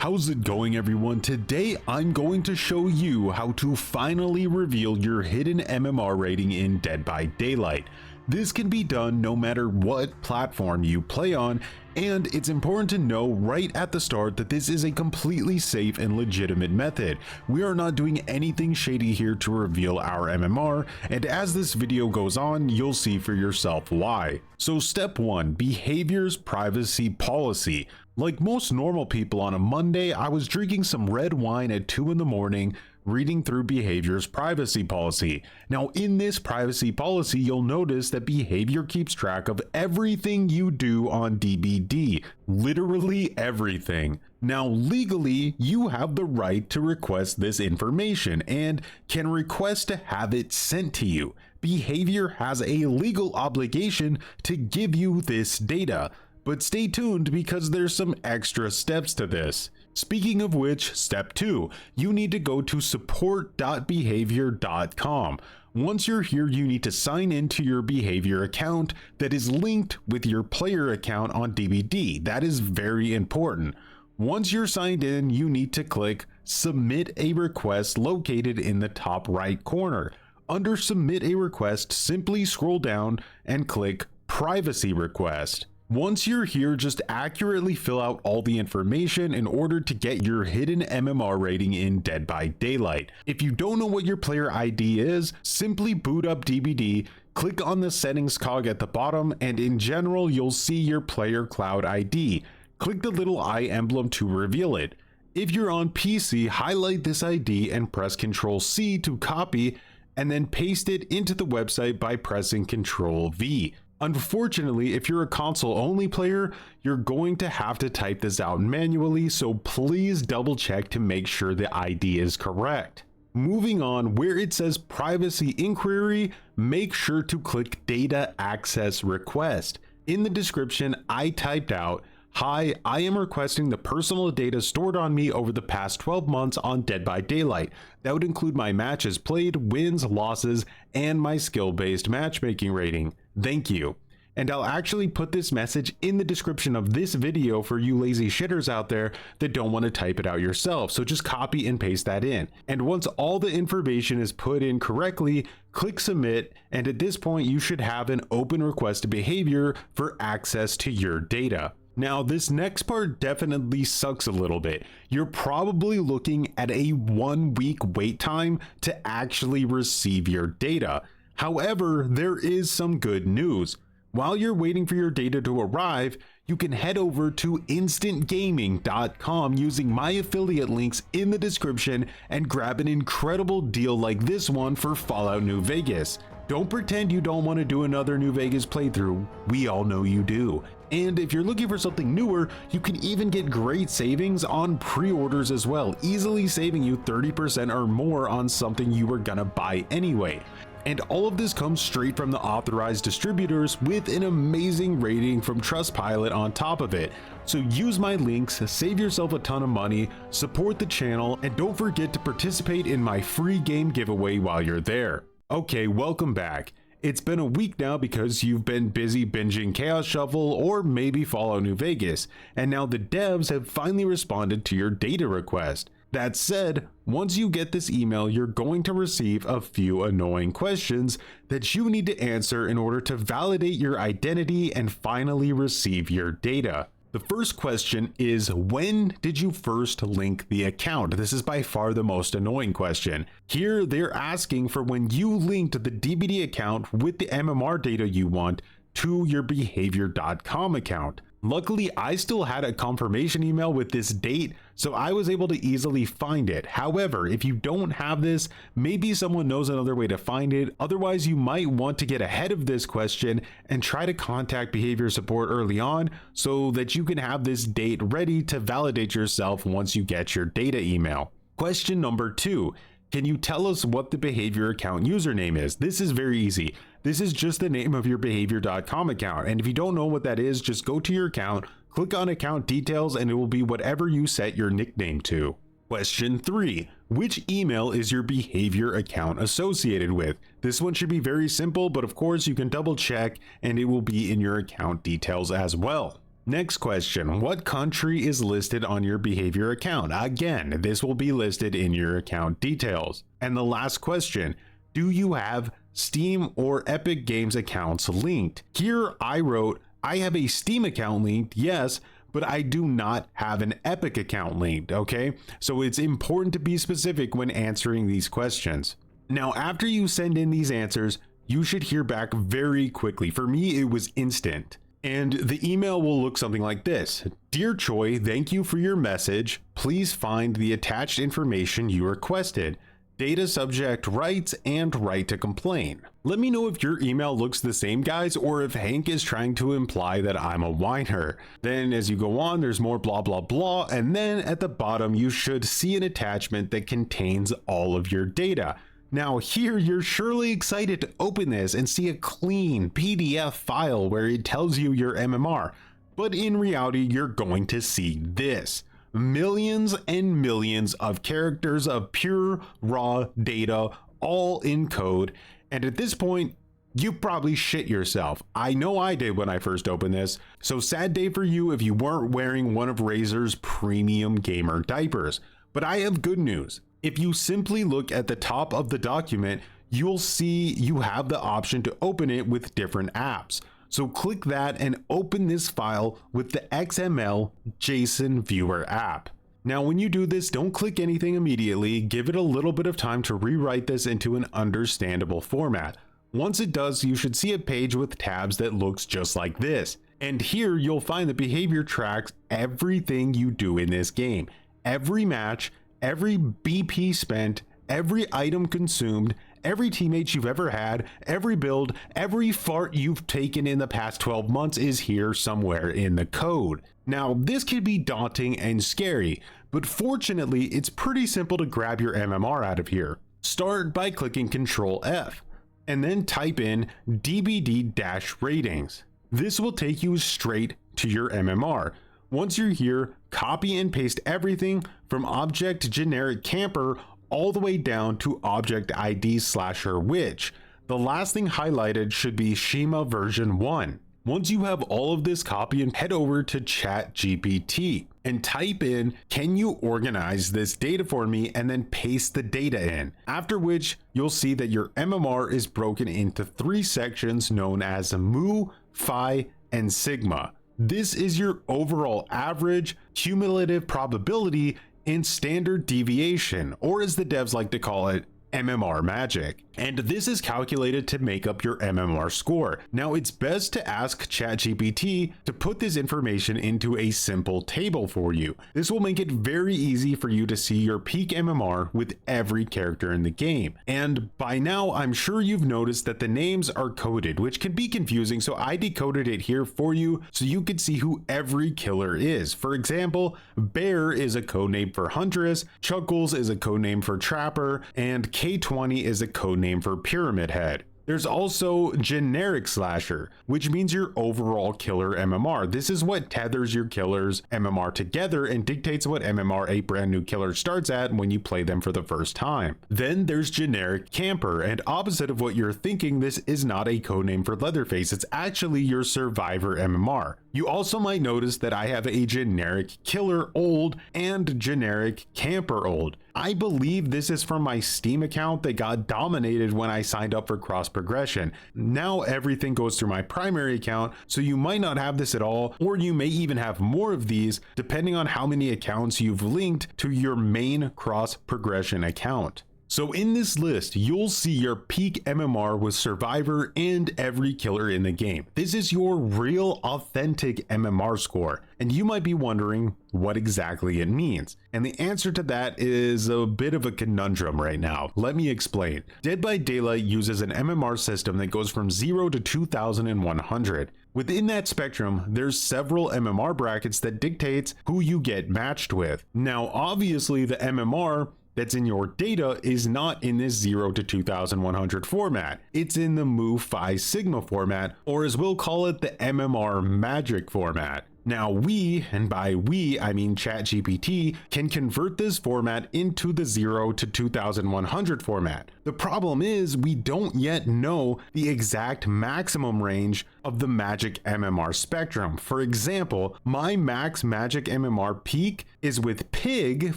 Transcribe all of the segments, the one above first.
How's it going, everyone? Today I'm going to show you how to finally reveal your hidden MMR rating in Dead by Daylight. This can be done no matter what platform you play on, and it's important to know right at the start that this is a completely safe and legitimate method. We are not doing anything shady here to reveal our MMR, and as this video goes on, you'll see for yourself why. So step 1, behaviors privacy policy. Like most normal people on a Monday, I was drinking some red wine at 2 in the morning, reading through behaviors privacy policy. Now in this privacy policy, you'll notice that behavior keeps track of everything you do on DBD, literally everything. Now legally, you have the right to request this information and can request to have it sent to you. Behavior has a legal obligation to give you this data. But stay tuned because there's some extra steps to this. Speaking of which, step 2, you need to go to support.behavior.com. Once you're here, you need to sign into your behavior account that is linked with your player account on DBD. That is very important. Once you're signed in, you need to click Submit a Request located in the top right corner. Under Submit a Request, simply scroll down and click Privacy Request. Once you're here, just accurately fill out all the information in order to get your hidden MMR rating in Dead by Daylight. If you don't know what your player ID is, simply boot up DBD, click on the settings cog at the bottom, and in general, you'll see your player cloud ID. Click the little eye emblem to reveal it. If you're on PC, highlight this ID and press Ctrl C to copy, and then paste it into the website by pressing Ctrl V. Unfortunately, if you're a console-only player, you're going to have to type this out manually, so please double check to make sure the ID is correct. Moving on, where it says Privacy Inquiry, make sure to click Data Access Request. In the description, I typed out, "Hi, I am requesting the personal data stored on me over the past 12 months on Dead by Daylight. That would include my matches played, wins, losses, and my skill-based matchmaking rating. Thank you." And I'll actually put this message in the description of this video for you lazy shitters out there that don't want to type it out yourself. So just copy and paste that in. And once all the information is put in correctly, click submit. And at this point, you should have an open request to behavior for access to your data. Now, this next part definitely sucks a little bit. You're probably looking at a 1-week wait time to actually receive your data. However, there is some good news. While you're waiting for your data to arrive, you can head over to instantgaming.com using my affiliate links in the description and grab an incredible deal like this one for Fallout New Vegas. Don't pretend you don't want to do another New Vegas playthrough. We all know you do. And if you're looking for something newer, you can even get great savings on pre-orders as well, easily saving you 30% or more on something you were gonna buy anyway. And all of this comes straight from the authorized distributors with an amazing rating from Trustpilot on top of it. So use my links, save yourself a ton of money, support the channel, and don't forget to participate in my free game giveaway while you're there. Okay, welcome back. It's been a week now because you've been busy binging Chaos Shuffle or maybe Fallout New Vegas, and now the devs have finally responded to your data request. That said, once you get this email, you're going to receive a few annoying questions that you need to answer in order to validate your identity and finally receive your data. The first question is, when did you first link the account? This is by far the most annoying question. Here, they're asking for when you linked the DBD account with the MMR data you want to your behavior.com account. Luckily, I still had a confirmation email with this date, so I was able to easily find it. However, if you don't have this, maybe someone knows another way to find it. Otherwise, you might want to get ahead of this question and try to contact behavior support early on so that you can have this date ready to validate yourself once you get your data email. Question number 2. Can you tell us what the behavior account username is? This is very easy. This is just the name of your behavior.com account. And if you don't know what that is, just go to your account, click on account details, and it will be whatever you set your nickname to. Question 3. Which email is your behavior account associated with? This one should be very simple, but of course you can double check and it will be in your account details as well. Next question, what country is listed on your behavior account? Again, this will be listed in your account details. And the last question, do you have Steam or Epic Games accounts linked? Here I wrote, I have a Steam account linked, yes, but I do not have an Epic account linked, okay? So it's important to be specific when answering these questions. Now, after you send in these answers, you should hear back very quickly. For me, it was instant. And the email will look something like this. Dear Choy, thank you for your message. Please find the attached information you requested. Data subject rights and right to complain. Let me know if your email looks the same, guys, or if Hank is trying to imply that I'm a whiner. Then as you go on, there's more blah, blah, blah. And then at the bottom, you should see an attachment that contains all of your data. Now here, you're surely excited to open this and see a clean PDF file where it tells you your MMR. But in reality, you're going to see this. Millions and millions of characters of pure raw data, all in code. And at this point, you probably shit yourself. I know I did when I first opened this. So sad day for you if you weren't wearing one of Razer's premium gamer diapers. But I have good news. If you simply look at the top of the document, you'll see you have the option to open it with different apps. So click that and open this file with the XML JSON Viewer app. Now, when you do this, don't click anything immediately. Give it a little bit of time to rewrite this into an understandable format. Once it does, you should see a page with tabs that looks just like this. And here you'll find the behavior tracks everything you do in this game. Every match, every BP spent, every item consumed, every teammate you've ever had, every build, every fart you've taken in the past 12 months is here somewhere in the code. Now, this can be daunting and scary, but fortunately, it's pretty simple to grab your MMR out of here. Start by clicking Control F, and then type in DBD-ratings. This will take you straight to your MMR. Once you're here, copy and paste everything from object generic camper all the way down to object ID slasher witch. The last thing highlighted should be Shima version 1. Once you have all of this, copy and head over to ChatGPT and type in, can you organize this data for me, and then paste the data in. After which you'll see that your MMR is broken into 3 sections known as Mu, Phi, and Sigma. This is your overall average, cumulative probability, and standard deviation, or as the devs like to call it, MMR magic. And this is calculated to make up your MMR score. Now, it's best to ask ChatGPT to put this information into a simple table for you. This will make it very easy for you to see your peak MMR with every character in the game. And by now, I'm sure you've noticed that the names are coded, which can be confusing, so I decoded it here for you so you could see who every killer is. For example, Bear is a codename for Huntress, Chuckles is a codename for Trapper, and K20 is a codename for Pyramid Head. There's also generic slasher, which means your overall killer MMR. This is what tethers your killer's MMR together and dictates what MMR a brand new killer starts at when you play them for the first time. Then there's generic camper, and opposite of what you're thinking, this is not a codename for Leatherface. It's actually your survivor MMR. You also might notice that I have a generic killer old and generic camper old. I believe this is from my Steam account that got dominated when I signed up for cross progression. Now everything goes through my primary account, so you might not have this at all, or you may even have more of these depending on how many accounts you've linked to your main cross progression account. So in this list, you'll see your peak MMR with Survivor and every killer in the game. This is your real authentic MMR score, and you might be wondering what exactly it means. And the answer to that is a bit of a conundrum right now. Let me explain. Dead by Daylight uses an MMR system that goes from 0 to 2100. Within that spectrum, there's several MMR brackets that dictates who you get matched with. Now, obviously the MMR that's in your data is not in this 0 to 2100 format. It's in the Mu Phi Sigma format, or as we'll call it, the MMR magic format. Now we, and by we I mean ChatGPT, can convert this format into the 0 to 2100 format. The problem is we don't yet know the exact maximum range of the magic MMR spectrum. For example, my max magic MMR peak is with Pig,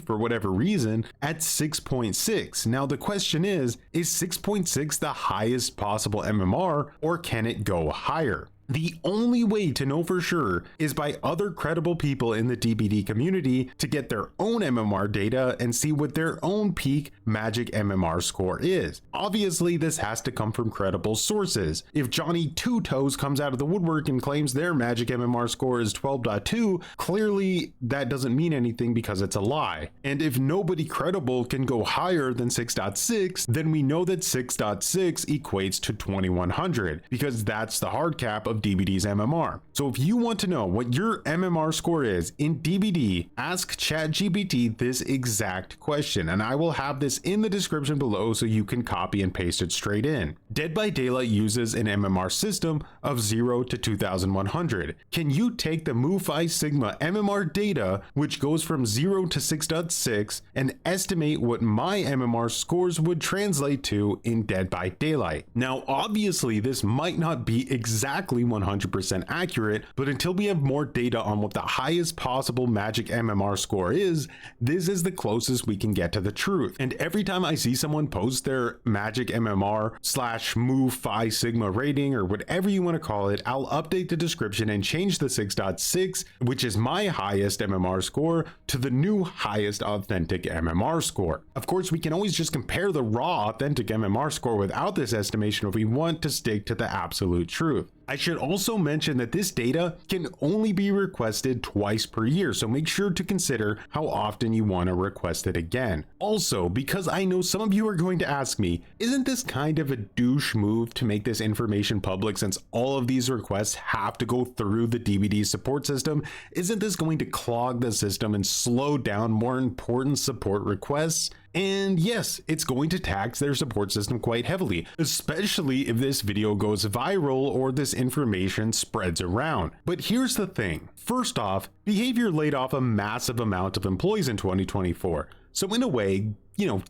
for whatever reason, at 6.6. Now the question is 6.6 the highest possible MMR, or can it go higher? The only way to know for sure is by other credible people in the DBD community to get their own MMR data and see what their own peak magic MMR score is. Obviously, this has to come from credible sources. If Johnny Two Toes comes out of the woodwork and claims their magic MMR score is 12.2, clearly that doesn't mean anything because it's a lie. And if nobody credible can go higher than 6.6, then we know that 6.6 equates to 2100 because that's the hard cap of DBD's MMR. So if you want to know what your MMR score is in DBD, ask ChatGPT this exact question, and I will have this in the description below so you can copy and paste it straight in. Dead by Daylight uses an MMR system of 0 to 2100. Can you take the Mu Phi Sigma MMR data, which goes from 0 to 6.6, and estimate what my MMR scores would translate to in Dead by Daylight? Now, obviously, this might not be exactly 100% accurate, but until we have more data on what the highest possible magic MMR score is, this is the closest we can get to the truth. And every time I see someone post their magic MMR / Mu Phi Sigma rating, or whatever you want to call it, I'll update the description and change the 6.6, which is my highest MMR score, to the new highest authentic MMR score. Of course, we can always just compare the raw authentic MMR score without this estimation if we want to stick to the absolute truth. I should also mention that this data can only be requested twice per year, so make sure to consider how often you want to request it again. Also, because I know some of you are going to ask me, isn't this kind of a douche move to make this information public since all of these requests have to go through the DBD support system? Isn't this going to clog the system and slow down more important support requests? And yes, it's going to tax their support system quite heavily, especially if this video goes viral or this information spreads around. But here's the thing. First off, Behavior laid off a massive amount of employees in 2024. So in a way,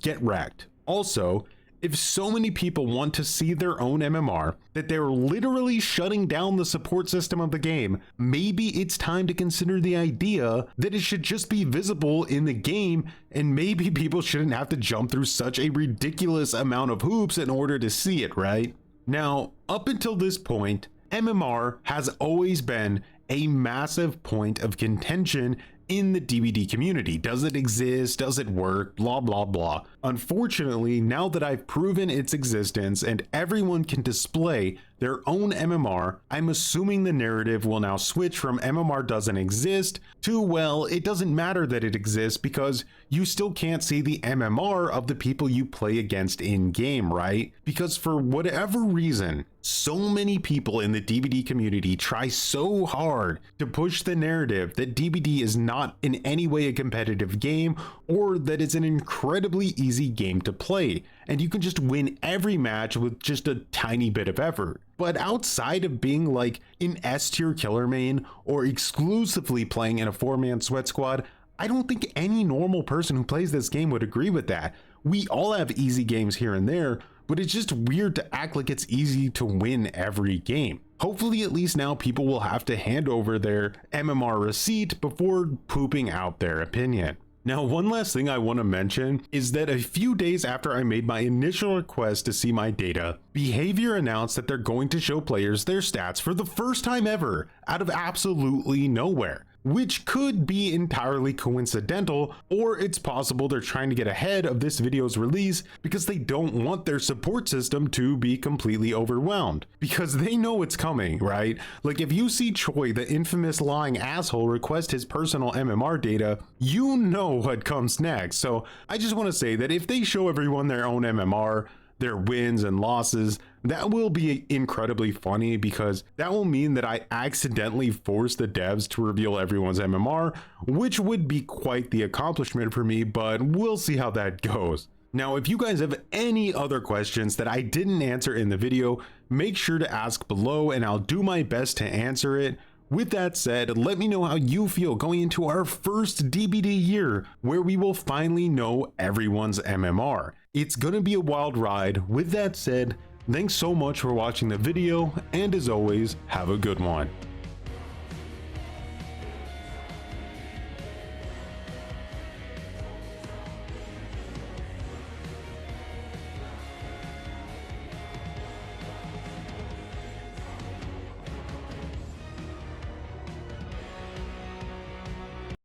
get wrecked. Also, if so many people want to see their own MMR that they're literally shutting down the support system of the game, maybe it's time to consider the idea that it should just be visible in the game, and maybe people shouldn't have to jump through such a ridiculous amount of hoops in order to see it, right? Now, up until this point, MMR has always been a massive point of contention in the DBD community. Does it exist? Does it work? Blah, blah, blah. Unfortunately, now that I've proven its existence and everyone can display their own MMR, I'm assuming the narrative will now switch from MMR doesn't exist to, well, it doesn't matter that it exists because you still can't see the MMR of the people you play against in game, right? Because for whatever reason, so many people in the DBD community try so hard to push the narrative that DBD is not in any way a competitive game, or that it's an incredibly easy game to play, and you can just win every match with just a tiny bit of effort. But outside of being like an S tier killer main or exclusively playing in a 4-man sweat squad, I don't think any normal person who plays this game would agree with that. We all have easy games here and there, but it's just weird to act like it's easy to win every game. Hopefully at least now people will have to hand over their MMR receipt before pooping out their opinion. Now, one last thing I want to mention is that a few days after I made my initial request to see my data, Behavior announced that they're going to show players their stats for the first time ever out of absolutely nowhere, which could be entirely coincidental, or it's possible they're trying to get ahead of this video's release because they don't want their support system to be completely overwhelmed, because they know it's coming, right? Like if you see Choy, the infamous lying asshole, request his personal MMR data, you know what comes next. So I just want to say that if they show everyone their own MMR, their wins and losses, that will be incredibly funny, because that will mean that I accidentally forced the devs to reveal everyone's MMR, which would be quite the accomplishment for me, but we'll see how that goes. Now, if you guys have any other questions that I didn't answer in the video, make sure to ask below and I'll do my best to answer it. With that said, let me know how you feel going into our first DBD year, where we will finally know everyone's MMR. It's gonna be a wild ride. With that said, thanks so much for watching the video, and as always, have a good one.